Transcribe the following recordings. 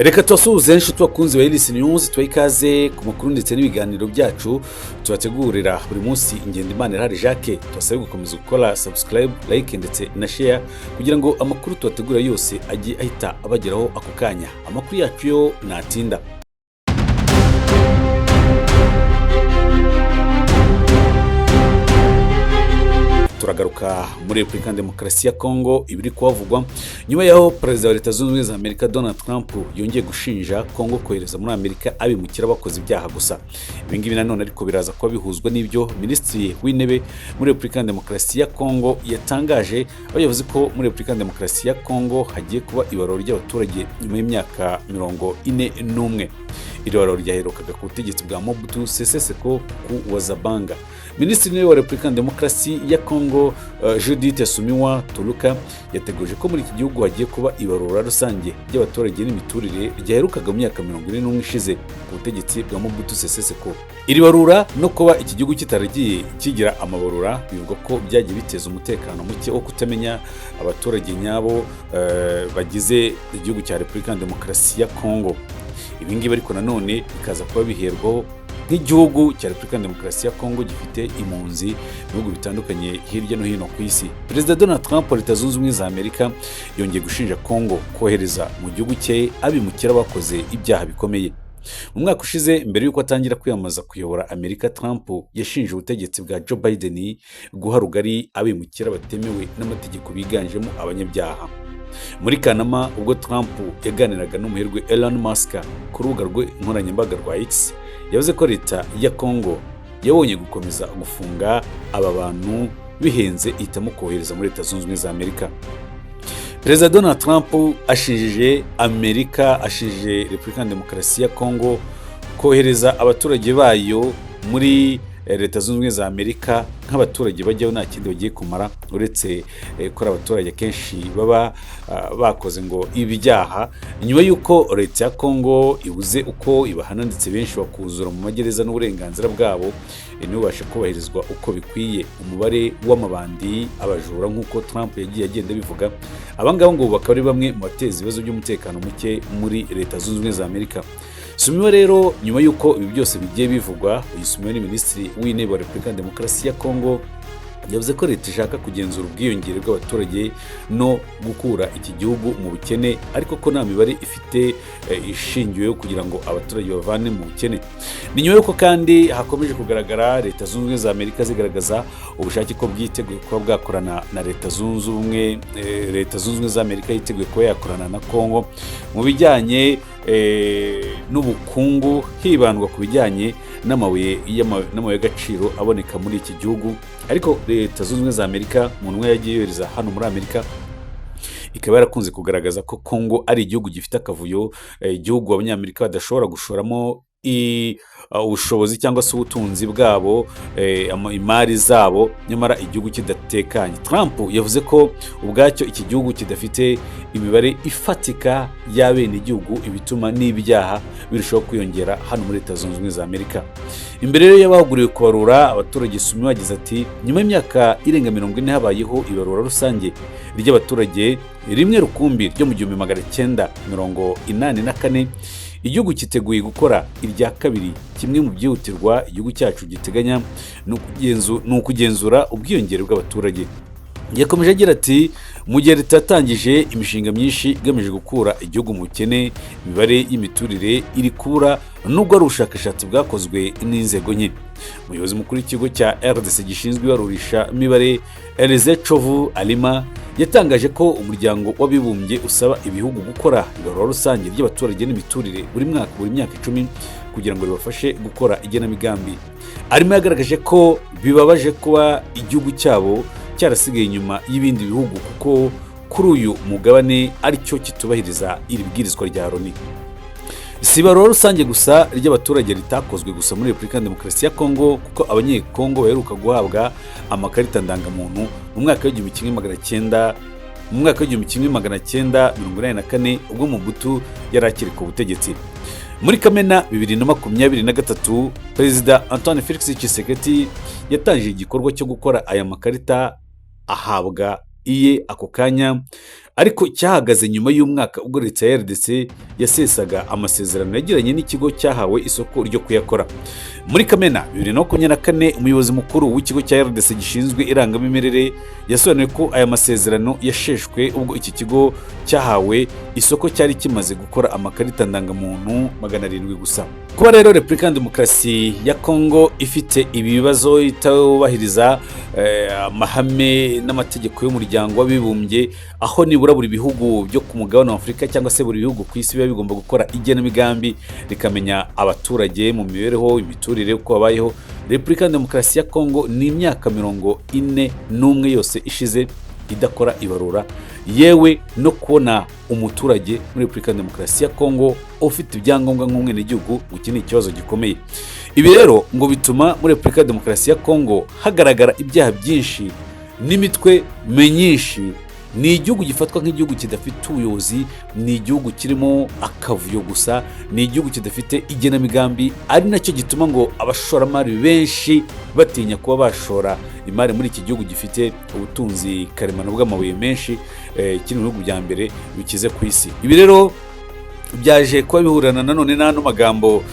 Reka tubasuhuze inshuti bakunzi ba Iris News, twikaze ku makuru ndetse n'ibiganiro byacu tubategurira buri munsi. Ingendimana Irahari Jacques, tubasabe gukomeza gukora subscribe, like ndetse na share kugira ngo amakuru tubategura yose ajye ahita abageraho ako kanya. Amakuru yacu yo natinda. Turagaruka muri Repubulika Demokarasi ya Kongo, ibiri kuhavugwa nyuma yaho perezida wa Leta Zunze Ubumwe za Amerika Donald Trump yongeye gushinja Kongo kohereza muri Amerika abimukira bakoze ibyaha gusa. Ibi ngibi nanone ariko biraza kuba bihuzwa n'ibyo Minisitiri w'Intebe muri Repubulika Demokarasi ya Kongo yatangaje, aho yavuze ko muri Repubulika Demokarasi ya Kongo hagiye kuba ibarura ry'abaturage nyuma y'imyaka 41. Iri barura ryaherukaga ku butegetsi bwa Mobutu Sese Seko ku Wazabanga. Minisitiri wa Repubulika Demokarasi ya Kongo Judith Sumiwa Tuluka yateguje ko muri iki gihugu hagiye kuba ibarura rusange ry'abaturage n'imiturire ryaherukaga mu myaka 41 ishize ku butegetsi bwa Mobutu Sese Seko. Iri barura no kuba iki gihugu kitaragiye kigira amabarura bivuga ko byagiye biteza umutekano muke wo kutamenya abaturage nyabo bagize igihugu cya Repubulika Demokarasi ya Kongo. Ibi ngibi ariko nanone bikaza kuba biherwaho nk'igihugu cya Repubulika Demokarasi ya Kongo gifite impunzi mu bihugu bitandukanye hirya no hino ku isi. Perezida Donald Trump wa Leta Zunze Ubumwe za Amerika yongeye gushinja Kongo kohereza mu gihugu cye abimukira bakoze ibyaha bikomeye. Mu mwaka ushize, mbere y'uko atangira kwiyamamaza kuyobora Amerika, Trump yashinje ubutegetsi bwa Joe Biden guha rugari abimukira batemewe n'amategeko biganjemo abanyabyaha. Muri Kanama, ubwo Trump yaganiraga n'umuherwe Elon Musk ku rubuga rwe nkoranyambaga rwa X, yavuze ko leta ya Kongo yabonye gukomeza gufunga aba bantu bihenze ihitamo kohereza muri Leta Zunze Ubumwe za Amerika. Perezida Donald Trump ashinje Repubulika Demokarasi ya Kongo kohereza abaturage bayo muri Leta Zunze Ubumwe za Amerika nk'abaturage bajyaho nta kindi bagiye kumara uretse ko abaturage kenshi baba bakoze ngo ibyaha, nyuma y'uko leta ya Kongo ibuze uko ibahana ndetse benshi bakuzura mu magereza n'uburenganzira bwabo ntibabashe kubahirizwa uko bikwiye. Umubare w'amabandi, abajura nk'uko Trump yagiye agenda bivuga, abangaba ngo bakaba ari bamwe mu bateza ibibazo by'umutekano muke muri Leta Zunze Ubumwe za Amerika. Sumiwa rero, nyuma y'uko ibi byose bigiye bivugwa, uyu Sumiwa ni Minisitiri w'Intebe wa Repubulika Demokarasi ya Kongo, yavuze ko leta ishaka kugenzura ubwiyongere bw'abaturage no gukura iki gihugu mu bukene, ariko ko nta mibare ifite ishingiweho kugira ngo abaturage bavane mu bukene. Ni nyuma y'uko kandi hakomeje kugaragara Leta Zunze Ubumwe za Amerika zigaragaza ubushake ko bwiteguye kuba bwakorana na Leta Zunze Ubumwe za Amerika yiteguye kuba yakorana na Kongo mu bijyanye n'ubukungu, hibandwa ku bijyanye n'amabuye y'agaciro aboneka muri iki gihugu. Ariko Leta Zunze Ubumwe za Amerika mu ntumwa yagiye yohereza hano muri Amerika ikaba yarakunze kugaragaza ko Kongo ari igihugu gifite akavuyo, igihugu abanyamerika badashobora gushoramo ubushobozi cyangwa se ubutunzi bwabo, imari zabo, nyamara igihugu kidatekanye. Trump yavuze ko ubwacyo iki gihugu kidafite imibare ifatika y'abene igihugu, ibituma n'ibyaha birushaho kwiyongera hano muri Leta Zunze Ubumwe za Amerika. Imbere rero y'abahuguriwe kubarura abaturage, Sumiwa yagize ati, nyuma y'imyaka irenga 40 habayeho ibarura rusange ry'abaturage rimwe rukumbi ryo mu 1984. Igihugu kiteguye gukora irya kabiri. Kimwe mu byihutirwa igihugu cyacu giteganya ni ukugenzura ubwiyongere bw'abaturage. Yakomeje agira ati, mu gihe leta yatangije imishinga myinshi igamije gukura igihugu mu bukene, imibare y'imiturire iri kubura nubwo ari ubushakashatsi bwakozwe n'inzego nke. Umuyobozi mukuru w'ikigo cya RDC gishinzwe ibarurisha imibare, Elize Chovu Alima, yatangaje ko umuryango w'abibumbye usaba ibihugu gukora ibarura rusange ry'abaturage n'imiturire buri myaka 10 kugira ngo bibafashe gukora igenamigambi. Alima yagaragaje ko bibabaje kuba igihugu cyabo cyarasigaye inyuma y'ibindi bihugu kuko kuri uyu mugabane aricyo kitubahiriza iri bwirizwa rya Loni. Si ibarura rusange gusa ry'abaturage ritakozwe gusa muri Repubulika Demokarasi ya Kongo, kuko abanyekongo baheruka guhabwa amakarita ndangamuntu mu mwaka w'1984 ubwo Mobutu yari akiri ku butegetsi. Muri Kamena 2023, Perezida Antoine Felix Tshisekedi yatangije igikorwa cyo gukora aya makarita ahabwa iye ako kanya ariko cyahagaze nyuma y'umwaka ubwo leta ya RDC yasesaga amasezerano yagiranye n'ikigo cyahawe isoko ryo kuyakora. Muri Kamena 2024 umuyobozi mukuru w'ikigo cya RDC gishinzwe irangamimerere yasobanuye ko aya masezerano yasheshwe ubwo iki kigo cyahawe isoko cyari kimaze gukora amakarita ndangamuntu 700 gusa. Kuba rero Repubulika ya Demokarasi ya Kongo ifite ibibazo itubahiriza amahame n'amategeko y'umuryango w'abibumbye, aho nibura buri bihugu byo ku mugabane wa Afurika cyangwa se buri bihugu ku isi biba bigomba gukora igenamigambi rikamenya abaturage mu mibereho, imiturire uko babayeho. Repubulika ya Demokarasi ya Kongo ni imyaka 41 yose ishize idakora ibarura, yewe no kubona umuturage muri Repubulika ya Demokarasi ya Kongo ufite ibyangombwa nk'umwenegihugu ukini ikibazo gikomeye. Ibi rero ngo bituma muri Repubulika ya Demokarasi ya Kongo hagaragara ibyaha byinshi n'imitwe myinshi. Ni igihugu gifatwa nk'igihugu kidafite ubuyobozi, ni igihugu kirimo akavuyo gusa, ni igihugu kidafite igenamigambi, ari nacyo gituma ngo abashoramari benshi batinya kuba bashora imari muri iki gihugu gifite ubutunzi karemano bw'amabuye menshi, kiri mu bihugu bya mbere bikize ku isi. Ibi rero byaje kuba bihurana nanone n'ano magambo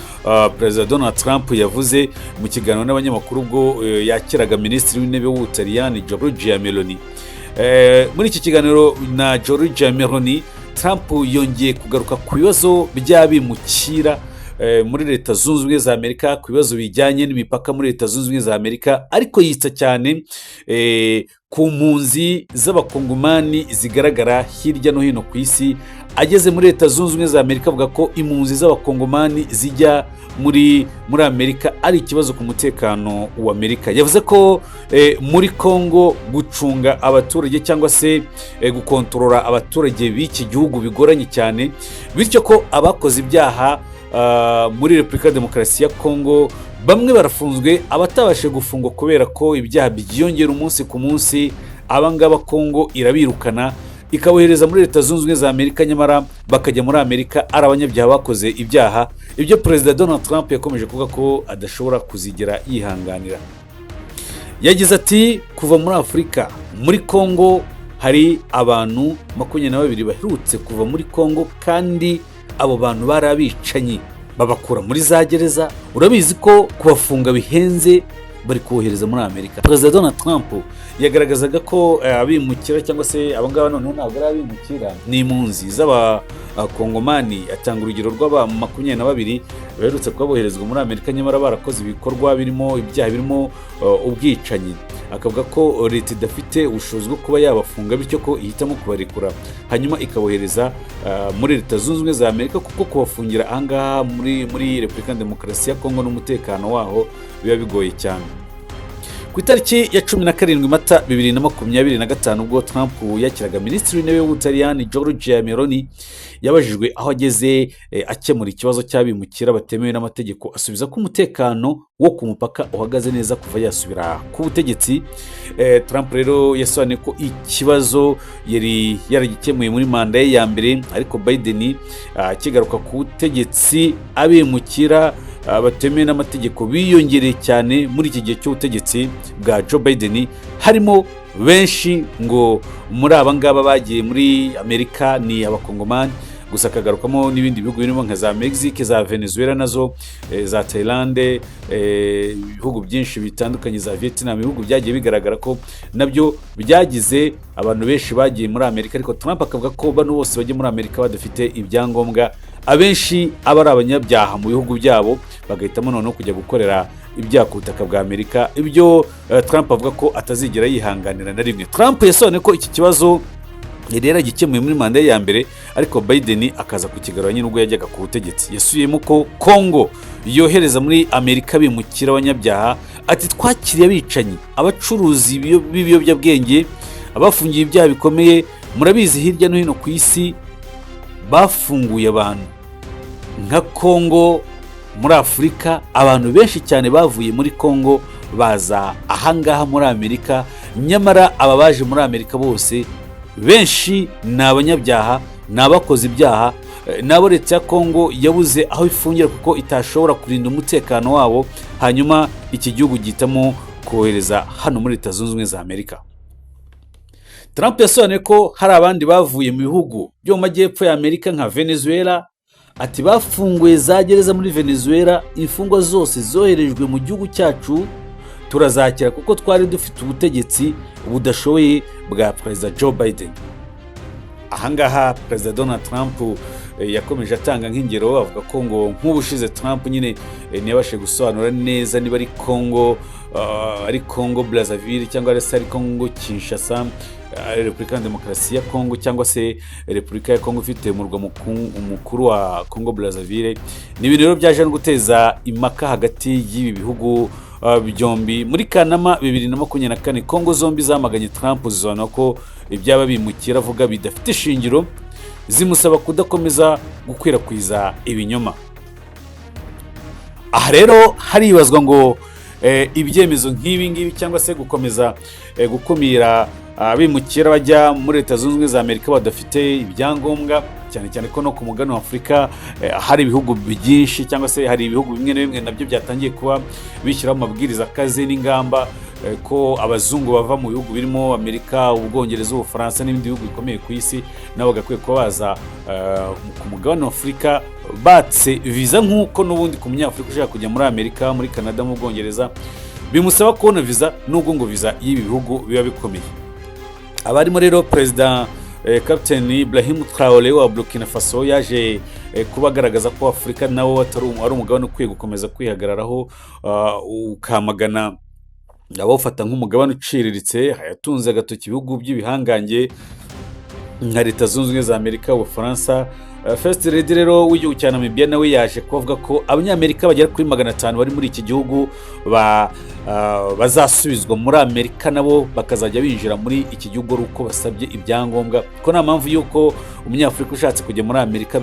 Perezida Donald Trump yavuze mu kiganiro n'abanyamakuru ubwo yakiraga Minisitiri w'Intebe w'Ubutaliyani Giorgia Meloni. Muri iki kiganiro na Giorgia Meloni, Trump yongeye kugaruka ku bibazo by'abimukira muri Leta Zunze Ubumwe za Amerika, ku bibazo bijyanye n'imipaka muri Leta Zunze Ubumwe za Amerika, ariko yitsa cyane ku mpunzi z'abakongomani zigaragara hirya no hino ku isi. Ageze muri Leta Zunze Ubumwe za Amerika avuga ko impunzi z'abakongomani zijya muri Amerika ari ikibazo ku mutekano wa Amerika. Yavuze ko muri Kongo gucunga abaturage cyangwa se gukontorora abaturage b'iki gihugu bigoranye cyane, bityo ko abakoze ibyaha muri Repubulika ya Demokarasi ya Kongo bamwe barafunzwe, abatabashe gufungwa kubera ko ibyaha byiyongera umunsi ku munsi. Abangaba Kongo irabirukana ikabohereza muri Leta Zunze Ubumwe za Amerika, nyamara bakajya muri Amerika ari abanyabyaha bakoze ibyaha. Ibyo Perezida Donald Trump yakomeje kuvuga ko adashobora kuzigera yihanganira. Yagize ati kuva muri Afurika muri Kongo hari abantu 22 baherutse kuva muri Kongo, kandi abo bantu bari abicanyi babakura muri za gereza. Urabizi ko kubafunga bihenze, bari kubohereza muri Amerika. Perezida Donald Trump yagaragazaga ko abimukira cyangwa se abangaba noneho ntabwo ari abimukira, ni impunzi z'abakongomani. Atanga urugero rw'aba 22 baherutse kuboherezwa muri Amerika, nyamara barakoze ibikorwa birimo ibyaha birimo ubwicanyi. Akavuga ko leta idafite ubushobozi bwo kuba yabafunga, bityo ko ihitamo kubarekura hanyuma ikabohereza muri Leta Zunze Ubumwe za Amerika, kuko kubafungira ahangaha muri Repubulika ya Demokarasi ya Kongo n'umutekano waho biba bigoye cyane. Ku itariki ya 17 Mata 2025 ubwo Trump yakiraga Minisitiri w'Intebe w'Ubutaliyani Giorgia Meloni, yabajijwe aho ageze akemura ikibazo cy'abimukira batemewe n'amategeko, asubiza ko umutekano wo ku mupaka uhagaze neza kuva yasubira ku butegetsi. Trump rero yasobanuye ko ikibazo yari yaragikemuye muri manda ye ya mbere, ariko Biden akigaruka ku butegetsi abimukira batemewe n'amategeko biyongereye cyane muri iki gihe cy'ubutegetsi bwa Joe Biden. Harimo benshi ngo muri aba ngaba bagiye muri Amerika ni abakongomani gusa, akagarukamo n'ibindi bihugu birimo nka za Mexique, za Venezuela, nazo za Thailand, ibihugu byinshi bitandukanye, za Vietnam. Ibihugu byagiye bigaragara ko nabyo byagize abantu benshi bagiye muri Amerika, ariko Trump akavuga ko bano bose bagiye muri Amerika badafite ibyangombwa, abenshi aba ari abanyabyaha mu bihugu byabo, bagahitamo noneho kujya gukorera ibyaha ku butaka bwa Amerika. Ibyo Trump avuga ko atazigera yihanganira na rimwe. Trump yasobanuye ko iki kibazo yari yaragikemuye muri manda ya mbere, ariko Biden akaza kukigarura nyine ubwo yajyaga ku butegetsi. Yasubiyemo ko Kongo yohereza muri Amerika bimukira abanyabyaha, ati twakiriye abicanyi, abacuruzi b'ibiyobyabwenge, abafungiye ibyaha bikomeye. Murabizi hirya no hino ku isi bafunguye abantu nka Kongo. Muri Afurika abantu benshi cyane bavuye muri Kongo baza ahangaha muri Amerika, nyamara aba baje muri Amerika bose benshi ni abanyabyaha, ni abakoze ibyaha, nabo leta ya Kongo yabuze aho ifungira kuko itashobora kurinda umutekano wabo, hanyuma iki gihugu gihitamo kohereza hano muri Leta Zunze Ubumwe za Amerika. Trump yasobanuye ko hari abandi bavuye mu bihugu byo mu majyepfo ya Amerika nka Venezuela, ati bafunguye za gereza muri Venezuela, imfungwa zose zoherejwe mu gihugu cyacu turazakira kuko twari dufite ubutegetsi budashoboye bwa Perezida Joe Biden. Ahangaha Perezida Donald Trump yakomeje atanga nk'ingero, avuga ko ngo nk'ubushize Trump nyine ntiyabashe gusobanura neza niba ari Congo Brazzaville cyangwa ari Congo Kinshasa, Repubulika ya Demokarasi ya Congo cyangwa se Repubulika ya Congo ifite umurwa mukuru wa Congo Brazzaville. Ni ibintu rero byaje no guteza impaka hagati y'ibi bihugu byombi. Muri Kanama 2024 Congo zombi zamaganye Trump, zizana ko ibyaba bimukira avuga bidafite ishingiro, zimusaba kudakomeza gukwirakwiza ibinyoma. Aha rero haribazwa ngo ibyemezo nk'ibi ngibi cyangwa se gukomeza gukumira abimukira bajya muri Leta Zunze Ubumwe za Amerika badafite ibyangombwa, cyane cyane ko no ku mugabane wa Afurika hari ibihugu byinshi cyangwa se hari ibihugu bimwe na bimwe nabyo byatangiye kuba bishyiraho amabwiriza akaze n'ingamba ko abazungu bava mu bihugu birimo Amerika, Ubwongereza, Ubufaransa n'ibindi bihugu bikomeye ku isi nabo bagakwiye kuba baza ku mugabane wa Afurika batse viza, nk'uko n'ubundi ku munyafurika ushaka kujya muri Amerika, muri Canada, mu Bwongereza bimusaba kubona viza, nubwo ngo viza y'ibi bihugu biba bikomeye. Abarimo rero Perezida Captain Ibrahim Traoré wa Burkina Faso yaje kubagaragaza ko Afurika nawo ari umugabane ukwiye gukomeza kwihagararaho, ukamagana abawufata nk'umugabane uciriritse, yatunze agatoki ibihugu by'ibihangange nka Leta Zunze Ubumwe za Amerika, Ubufaransa. First Lady rero w'igihugu cya Namibia nawe yaje kuvuga ko abanyamerika bagera kuri 500 bari muri iki gihugu bazasubizwa muri Amerika, nabo bakazajya binjira muri iki gihugu ari uko basabye ibyangombwa, ko nta mpamvu yuko umunyafurika ushatse kujya muri Amerika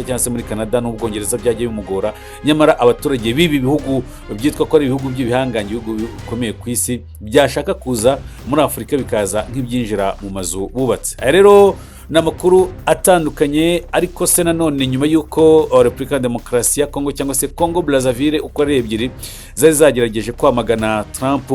cyangwa se muri Canada n'Ubwongereza byagiye bimugora. Nyamara abaturage b'ibi bihugu byitwa ko ari ibihugu by'ibihangange, ibihugu bikomeye ku isi, byashaka kuza muri Afurika bikaza nk'ibyinjira mu mazu bubatse. Rero n'amakuru atandukanye, ariko se nanone nyuma y'uko Repubulika ya Demokarasi ya Congo cyangwa se Congo Brazzaville uko ari ebyiri zari zagerageje kwamagana Trump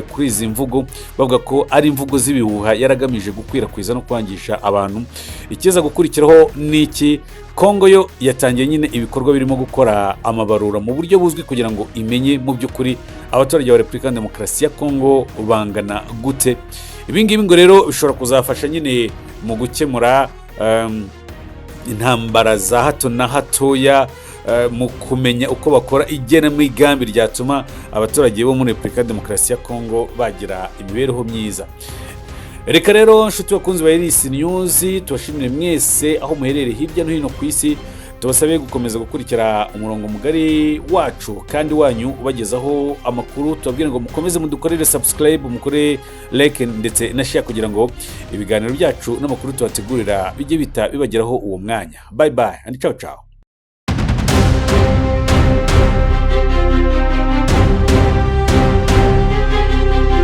kuri izi mvugo, bavuga ko ari imvugo z'ibihuha yaragamije gukwirakwiza no kwangisha abantu. Ikiza gukurikiraho n'iki, Congo yo yatangiye nyine ibikorwa birimo gukora amabarura mu buryo buzwi kugira ngo imenye mu by'ukuri abaturage ba Repubulika ya Demokarasi ya Congo bangana gute. Ibi ngibi ngo rero bishobora kuzafasha nyine mu gukemura intambara za hato na hatoya, mu kumenya uko bakora igenamigambi ryatuma abaturage bo muri Repubulika ya Demokarasi ya Congo bagira imibereho myiza. Reka rero nshuti bakunzi ba Iris News, tubashimire mwese aho muherereye hirya no hino ku isi, tubasabe gukomeza gukurikira umurongo mugari wacu kandi wanyu ubagezaho amakuru. Tubabwire ngo mukomeze mudukorere subscribe, mukore like ndetse na share kugira ngo ibiganiro byacu n'amakuru tubategurira bijye bita bibageraho uwo mwanya. Bye bye and ciao ciao.